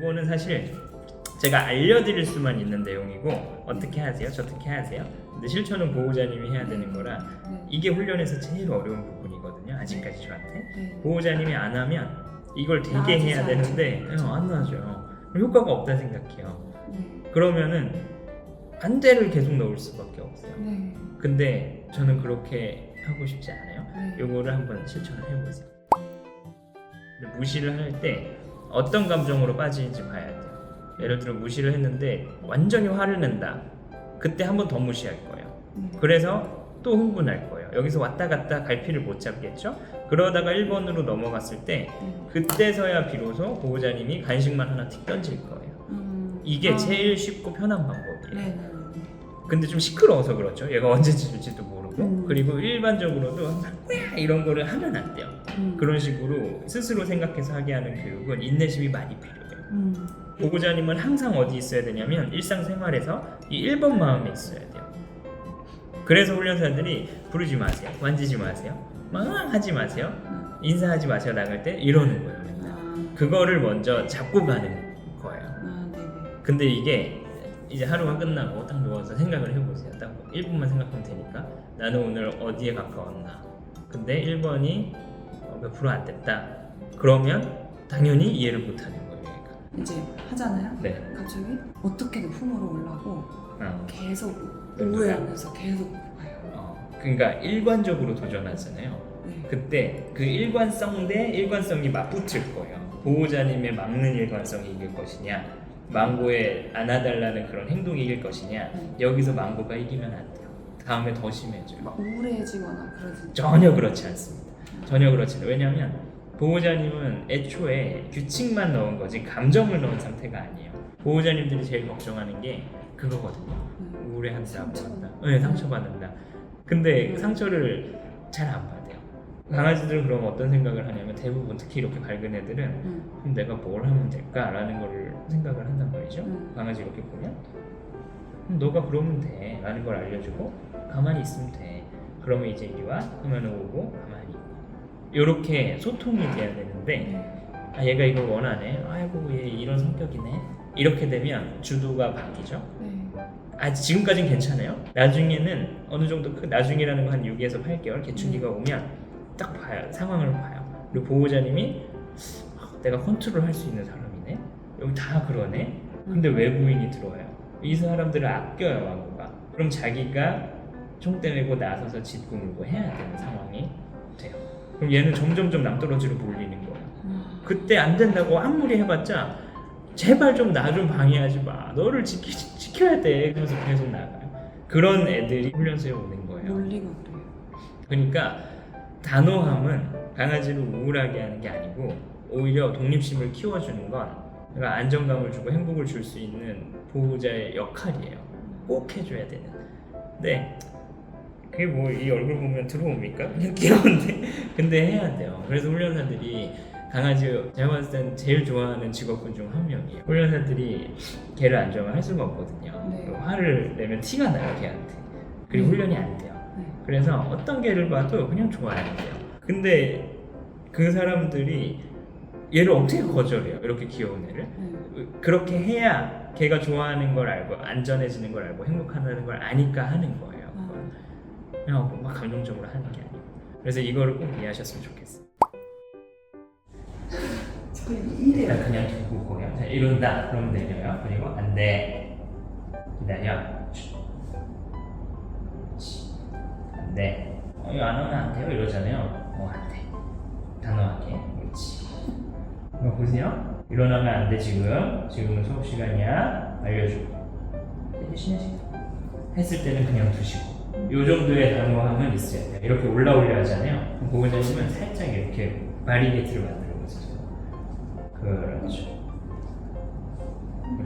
요거는 사실 제가 알려드릴 수만 있는 내용이고 어떻게 하세요? 저렇게 하세요? 근데 실천은 보호자님이 해야 되는 거라 네. 이게 훈련에서 제일 어려운 부분이거든요. 아직까지 저한테 네. 보호자님이 안 하면 이걸 되게 나아지지 해야 되는데 안 나아져요. 효과가 없다 생각해요. 네. 그러면은 반대를 계속 넣을 수밖에 없어요. 네. 근데 저는 그렇게 하고 싶지 않아요. 네. 요거를 한번 실천을 해보세요. 근데 무시를 할 때 어떤 감정으로 빠지는지 봐야 돼요. 예를 들어 무시를 했는데 완전히 화를 낸다. 그때 한 번 더 무시할 거예요. 그래서 또 흥분할 거예요. 여기서 왔다 갔다 갈피를 못 잡겠죠? 그러다가 1번으로 넘어갔을 때 그때서야 비로소 보호자님이 간식만 하나 틱 던질 거예요. 이게 제일 쉽고 편한 방법이에요. 네. 근데 좀 시끄러워서 그렇죠. 얘가 언제 짖을지도 모르고 그리고 일반적으로도 뭐야 이런 거를 하면 안 돼요. 그런 식으로 스스로 생각해서 하게 하는 교육은 인내심이 많이 필요해요. 보호자님은 항상 어디 있어야 되냐면 일상생활에서 이 1번 마음에 있어야 돼요. 그래서 훈련사들이 부르지 마세요, 만지지 마세요, 막 하지 마세요, 인사하지 마세요 나갈 때 이러는 거예요. 맨날. 그거를 먼저 잡고 가는 거예요. 네네. 근데 이게 이제 하루가 끝나고 딱 누워서 생각을 해보세요. 딱 1분만 생각하면 되니까 나는 오늘 어디에 가까웠나. 근데 1번이 몇 프로 안 됐다. 그러면 당연히 이해를 못하는 거예요. 얘가. 이제 하잖아요. 네. 갑자기 어떻게든 품으로 올라고 계속 오해하면서 계속 가요. 그러니까 일관적으로 도전하잖아요. 네. 그때 그 일관성 대 일관성이 맞붙을 거예요. 보호자님의 막는 일관성이 이길 것이냐, 망고에 안아달라는 그런 행동이 이길 것이냐. 여기서 망고가 이기면 안 돼요. 다음에 더 심해져요. 막 우울해지거나 그러지. 전혀 그렇지 않습니다. 전혀 그렇지 않아요. 왜냐하면 보호자님은 애초에 규칙만 넣은 거지 감정을 넣은 상태가 아니에요. 보호자님들이 제일 걱정하는 게 그거거든요. 우울해한다, 뭐한다. 네, 상처받는다. 근데 상처를 잘 안 받아요. 강아지들은 그럼 어떤 생각을 하냐면 대부분 특히 이렇게 밝은 애들은 그럼 내가 뭘 하면 될까라는 걸 생각을 한단 말이죠. 강아지 이렇게 보면 너가 그러면 돼 라는 걸 알려주고 가만히 있으면 돼. 그러면 이제 이리 와 하면 오고 가만히 있고 이렇게 소통이 돼야 되는데 얘가 이걸 원하네. 아이고 얘 이런 성격이네. 이렇게 되면 주도가 바뀌죠. 지금까진 괜찮아요. 나중에는 어느 정도 나중이라는 건 한 6에서 8개월 개춘기가 오면 딱 봐요. 상황을 봐요. 그리고 보호자님이 내가 컨트롤 할 수 있는 사람이네. 여기 다 그러네. 근데 외부인이 들어와요. 이 사람들을 아껴요, 망고가. 그럼 자기가 총대 메고 나서서 짖고 물고 해야 되는 상황이 돼요. 그럼 얘는 점점점 낭떠러지로 몰리는 거예요. 그때 안 된다고 아무리 해봤자 제발 좀 나 좀 방해하지 마. 너를 지켜야 돼. 그래서 계속 나가요. 그런 애들이 훈련소에 오는 거예요. 논리가 그래요. 그러니까 단호함은 강아지를 우울하게 하는 게 아니고 오히려 독립심을 키워주는 건 그러니까 안정감을 주고 행복을 줄 수 있는 보호자의 역할이에요. 꼭 해줘야 되는. 근데 그게 뭐 이 얼굴 보면 들어옵니까? 그냥 귀여운데 근데 해야 돼요. 그래서 훈련사들이 강아지 제가 봤을 땐 제일 좋아하는 직업군 중 한 명이에요. 훈련사들이 걔를 안정을 할 수가 없거든요. 화를 내면 티가 나요 걔한테. 그리고 훈련이 안 돼요. 그래서 어떤 개를 봐도 그냥 좋아해야 돼요. 근데 그 사람들이 얘를 어떻게 거절해요? 이렇게 귀여운 애를. 그렇게 해야 걔가 좋아하는 걸 알고 안전해지는 걸 알고 행복하다는 걸 아니까 하는 거예요. 그냥 막 감정적으로 하는 게 아니고. 그래서 이거를 꼭 이해하셨으면 좋겠어요. 일단 그냥 두고 보면 이런다 그러면 내려요. 그리고 안 돼. 기다려. 안 돼. 이거 안 하면 안 돼요 이러잖아요. 안 돼. 단호하게. 그렇지. 이거 보세요. 일어나면 안 돼 지금은 수업 시간이야. 알려주고. 대신에 했을 때는 그냥 두시고. 요 정도의 단호함은 있어야 돼요. 이렇게 올라오려 하잖아요. 그럼 보호자님은 살짝 이렇게 바리게이트를 만들어 보세요. 그렇죠.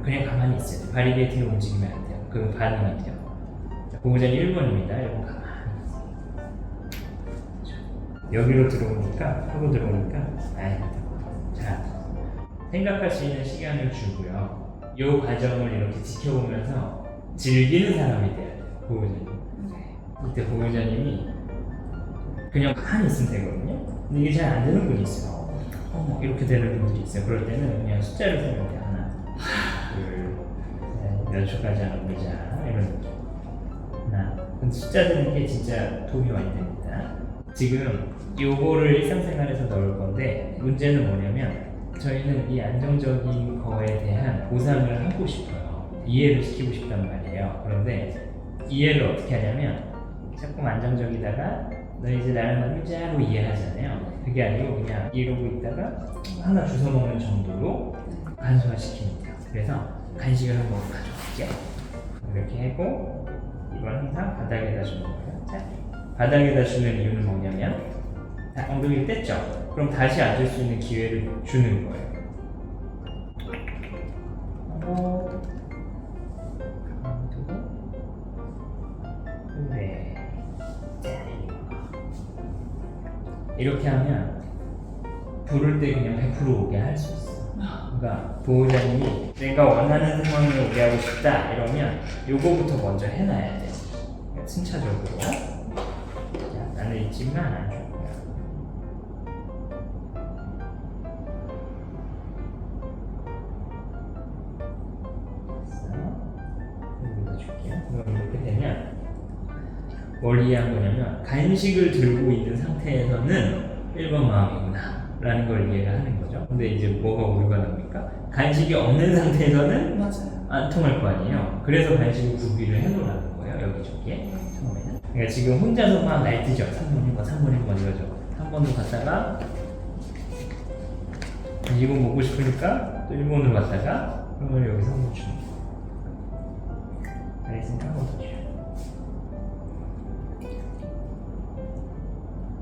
그냥 가만히 있어야 돼요. 바리게이트를 움직이면 안 돼요. 그럼 반응이 돼요. 보호자님 1번입니다. 여러분 가만히 있어요. 그렇죠. 여기로 들어오니까 하고 들어오니까 자 생각할 수 있는 시간을 주고요. 이 과정을 이렇게 지켜보면서 즐기는 사람이 돼야 돼요. 보호자님. 이때 보호자님이 그냥 가만히 있으면 되거든요. 근데 이게 잘 안 되는 분이 있어요. 이렇게 되는 분들이 있어요. 그럴 때는 그냥 숫자를 세면 돼. 하나, 몇 초까지 하는 거자 이런 느낌. 하나. 숫자 드는 게 진짜 도움이 많이 됩니다. 지금 요거를 일상생활에서 넣을 건데 문제는 뭐냐면 저희는 이 안정적인 거에 대한 보상을 하고 싶어요. 이해를 시키고 싶단 말이에요. 그런데 이해를 어떻게 하냐면 조금 안정적이다가 너 이제 나랑 놀자고 이해하잖아요. 그게 아니고 그냥 이러고 있다가 하나 주워 먹는 정도로 간소화시키면 돼요. 그래서 간식을 한번 가져올게요. 이렇게 하고 이건 항상 바닥에다 주는 거예요. 자, 바닥에다 주는 이유는 뭐냐면 엉덩이를 뗐죠? 그럼 다시 앉을 수 있는 기회를 주는 거예요. 네. 이렇게 하면 부를 때 그냥 100% 오게 할 수 있어. 그러니까 보호자님이 내가 원하는 상황을 오게 하고 싶다 이러면 요거부터 먼저 해놔야 돼. 순차적으로. 자, 나는 있지만 안 줄 거야. 여기다 줄게요. 그럼 이렇게 되면 뭘 이해한 거냐면 간식을 들고 있는 상태에서는 1번 마음이구나 라는 걸 이해를 하는 거죠. 근데 이제 뭐가 오류가 납니까? 간식이 없는 상태에서는 맞아요. 안 통할 거 아니에요. 그래서 간식을 구비를 해놓으라는 거예요. 여기저기에 처음에는. 그러니까 지금 혼자서 막 날뛰죠. 3번 1번 3번 1번 이러죠. 3번도 갔다가 이건 먹고 싶으니까 또 1번으로 갔다가 그러면 여기서 한번 주는 거예요. 알겠습니까? 한번 더 주요.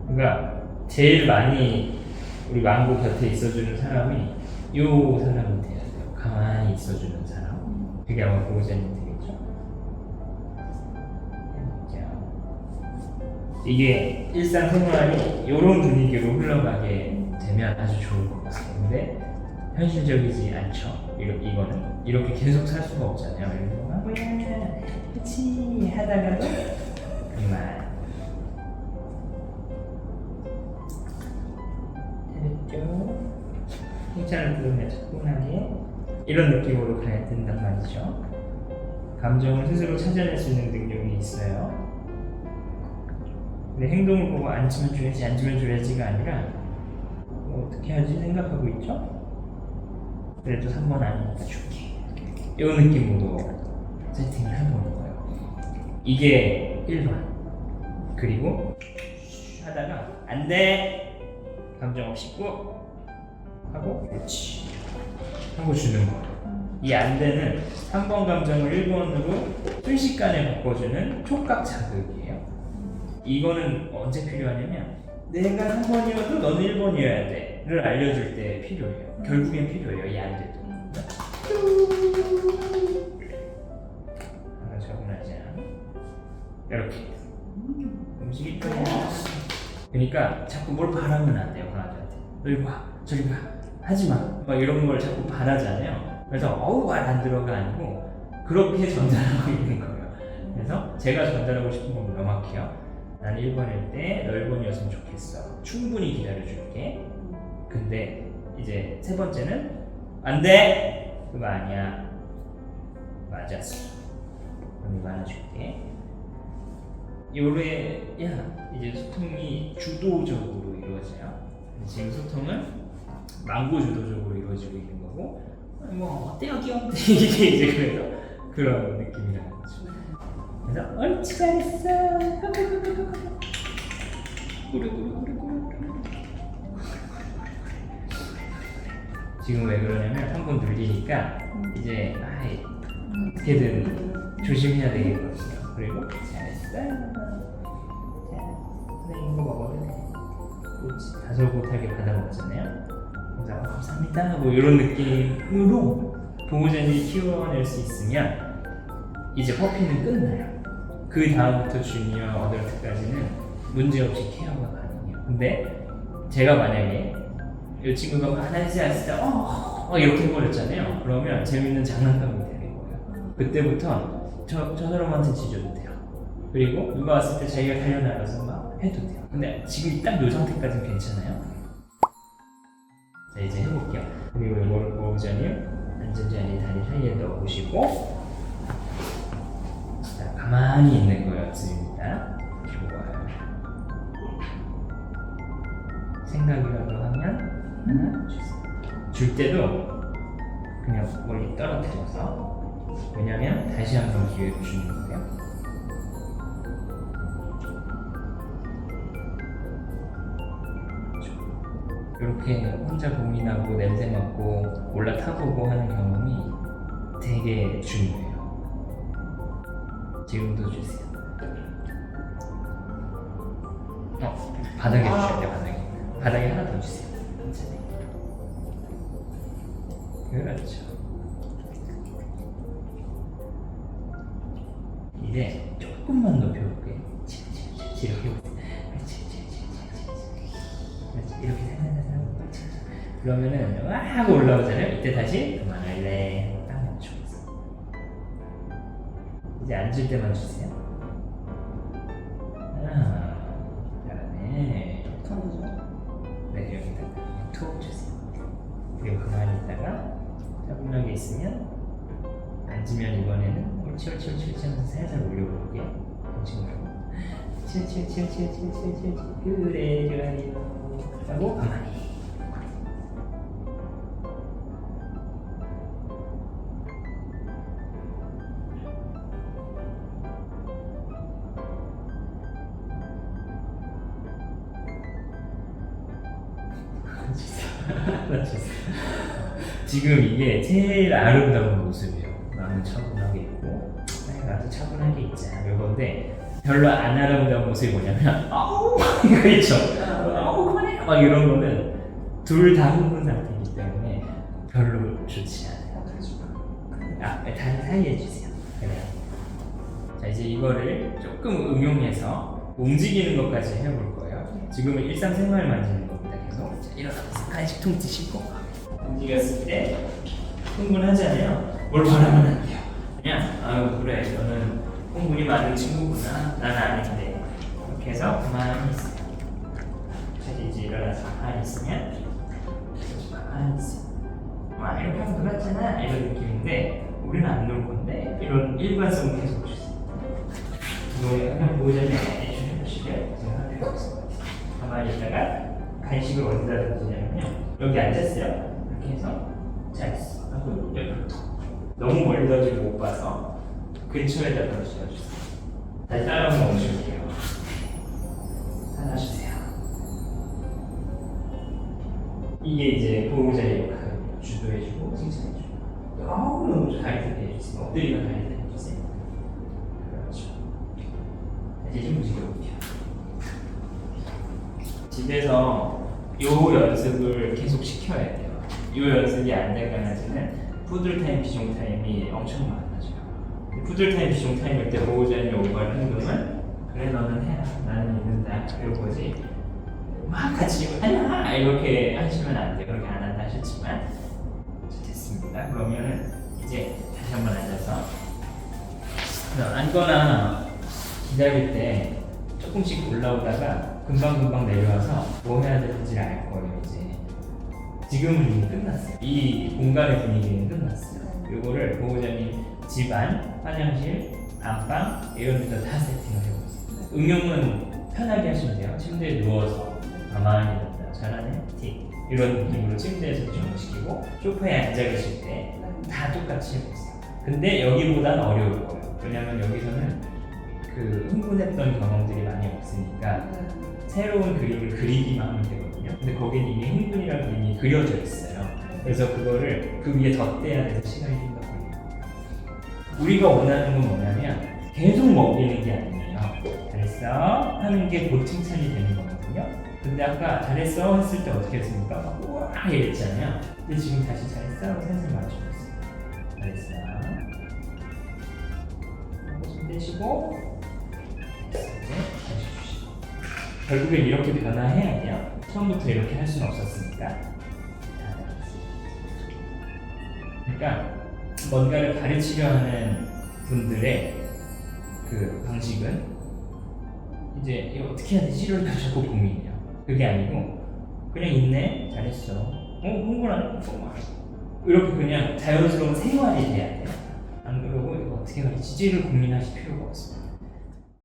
그러니까 제일 많이 우리 망고 곁에 있어주는 사람이 요 사람이 돼야 돼요. 가만히 있어주는 사람. 그게 아마 보호자님 되겠죠. 이게 일상생활이 이런 분위기로 흘러가게 되면 아주 좋을 것 같아요. 근데 현실적이지 않죠. 이거는 이렇게 계속 살 수가 없잖아요. 이러면서 망고야 그치 하다가도 그만. 됐죠? 칭찬을 부르면 차분하게 이런 느낌으로 가야 된단 말이죠. 감정을 스스로 찾아낼 수 있는 능력이 있어요. 근데 행동을 보고 앉으면 줘야지가 아니라 뭐 어떻게 하지 생각하고 있죠? 그래도 3번 아니니까 줄게. 이 느낌으로 세팅을 해보는 거예요. 이게 1번. 그리고 하다가 안 돼! 감정 없이 꾹 하고 그렇지 하고 주는 거예요. 이 안돼는 3번 감정을 1번으로 순식간에 바꿔주는 촉각 자극이에요. 이거는 언제 필요하냐면 내가 3번이어도 너는 1번이어야 돼를 알려줄 때 필요해요. 결국엔 필요해요. 이 안돼도. 하나 적응하자. 이렇게 음식이 또 그러니까 자꾸 뭘 바라면 안 돼요. 강아지한테 너 이리 와 저리 와 하지마 막 이런 걸 자꾸 바라잖아요. 그래서 어우 말 안 들어가 아니고 그렇게 전달하고 있는 거예요. 그래서 제가 전달하고 싶은 건 명확해요. 난 1번일 때 너 1번이었으면 좋겠어. 충분히 기다려줄게. 근데 이제 세 번째는 안 돼! 그거 아니야. 맞았어. 그럼 이거 하나 줄게. 요래야 이제 소통이 주도적으로 이루어져요. 지금 소통은 망고 주도적으로 이루어지고 있는 거고 뭐 어때요 귀여운데 이게 이제 그래서 그런 느낌이라는 거죠. 그래서 옳지 잘했어. 지금 왜 그러냐면 한 번 눌리니까 이제 어떻게든 조심해야 되겠거든요. 그리고 잘했어. 자, 선생님 이거 먹어도 돼. 그렇지. 다소 못하게 받아 먹잖아요. 그래서 감사합니다. 뭐 이런 느낌으로 보호자님이 키워낼 수 있으면 이제 퍼피는 끝나요. 그 다음부터 주니어 어덜트까지는 문제없이 케어가 가능해요. 근데 제가 만약에 이 친구가 막 하나씩 이렇게 해버렸잖아요. 그러면 재밌는 장난감이 되는 거예요. 그때부터 저 사람한테 짖어도 돼요. 그리고 누가 왔을 때 자기가 달려나가서 막 해도 돼요. 근데 지금 딱 이 상태까지는 괜찮아요. 자 이제 해볼게요. 그리고 이거를 보호자님 앉은 자리 다리 사이에 넣어보시고 가만히 있는 거였습니다. 좋아요. 생각이라도 하면 하나 주세요. 줄 때도 그냥 멀리 떨어뜨려서, 왜냐면 다시 한번 기회를 주는 거예요. 이렇게 혼자 고민하고 냄새 맡고 올라타보고 하는 경험이 되게 중요해요. 지금도 주세요. 바닥에 주셔야 돼요. 바닥에 하나 더 주세요. 그렇죠. 이제 조금만 높여볼게요. 이렇게 이렇게 살살살살. 그러면은 와 하고 올라오잖아요. 이때 다시 그만할래. 딱 멈추고 있어. 이제 앉을 때만 주세요. 잘하네. 가보죠. 네, 여기다 툭 주세요. 그리고 가만히 있다가 차분하게 있으면, 앉으면 이번에는 옳지 하면서 살살 올려볼게요. 친구로 칠칠칠칠칠칠칠 그래 좋아요 하고 가만히. 지금 이게 제일 아름다운 모습이에요. 나는 차분하게 있고 나도 차분하게 있자 이건데, 별로 안 아름다운 모습이 뭐냐면 아우 그렇죠. 아우 그만해 막 이런 거는 둘 다 흥분 상태이기 때문에 별로 좋지 않아요. 다른 사이에 해주세요. 그래요. 자, 이제 이거를 조금 응용해서 움직이는 것까지 해볼 거예요. 지금은 일상생활 만지는 겁니다. 계속. 자, 일어나서 간식 통 드시고 움직였을 때 흥분하잖아요. 뭘 바라면 안 돼요. 그냥 아유 그래 너는 흥분이 많은 친구구나. 난 아닌데. 이렇게 해서 가만히 있어요. 이제 일어나서 가만히 있으면 가만히 있어요. 와 이렇게 하면 놀았잖아 이런 느낌인데, 우리는 안 놀 건데 이런 일관성을 계속 주세요. 이거 그냥 보호자님 해주시길 제가 해보겠습니다. 가만히 있다가 간식을 어디다 던지냐면요, 여기 앉았어요. 이렇게 해서 잘했어 하고 옆으로 너무 멀리 던지고 못 봐서 근처에다 던져주세요. 다시 따라오면 멈출게요. 하나 주세요. 이게 이제 보호자의 역할이에요. 주도해주고 칭찬해주고 너무 가이드 해주세요. 엎드리면 가이드 해주세요. 그렇죠. 이제 좀 움직여볼게요. 집에서 요 연습을 계속 시켜야 돼요. 요 연습이 안 될 강아지는 푸들타임, 비숑타임이 엄청 많아져요. 푸들타임, 비숑타임일 때 보호자님이 오버할 행동은 그래 너는 해라 나는 있는다 이거지, 막 같이 아니야 이렇게 하시면 안 돼요. 그렇게 안 한다 하셨지만 됐습니다. 그러면은 이제 다시 한번 앉아서 앉거나 기다릴 때 조금씩 올라오다가 금방금방 내려와서 뭐 해야 되는지를 알 거예요. 이제 지금은 이미 끝났어요. 이 공간의 분위기는 끝났어요. 요거를 보호자님 집안, 화장실, 안방 이런 데서 다 세팅을 해보세요. 응용은 편하게 하시면 돼요. 침대에 누워서 가만히 있다 잘하네 틱 이런 느낌으로 침대에서 주무시키고, 소파에 앉아 계실 때 다 똑같이 해보세요. 근데 여기보단 어려울 거예요. 왜냐면 여기서는 그 흥분했던 경험들이 많이 없으니까 새로운 그림을 그리기만 하면 되거든요. 근데 거기는 이미 흥분이라는 그림이 그려져 있어요. 그래서 그거를 그 위에 덧대야 돼서 시간이 좀 더 걸려요. 우리가 원하는 건 뭐냐면 계속 먹이는 게 아니에요. 잘했어 하는 게 곧 칭찬이 되는 거거든요. 근데 아까 잘했어 했을 때 어떻게 했습니까? 우와 이랬잖아요. 근데 지금 다시 잘했어 하고 살살 맞추고 있어요. 잘했어 하고 손 떼시고 결국엔 이렇게 변화해야 돼요. 처음부터 이렇게 할 수는 없었으니까. 그러니까 뭔가를 가르치려 하는 분들의 그 방식은 이제 이거 어떻게 해야 되지? 이럴 때 자꾸 고민이에요. 그게 아니고 그냥 있네? 잘했어. 흥분하네? 이렇게 그냥 자연스러운 생활이 돼야 돼요. 안 그러고 이거 어떻게 가르치지를 고민하실 필요가 없어요.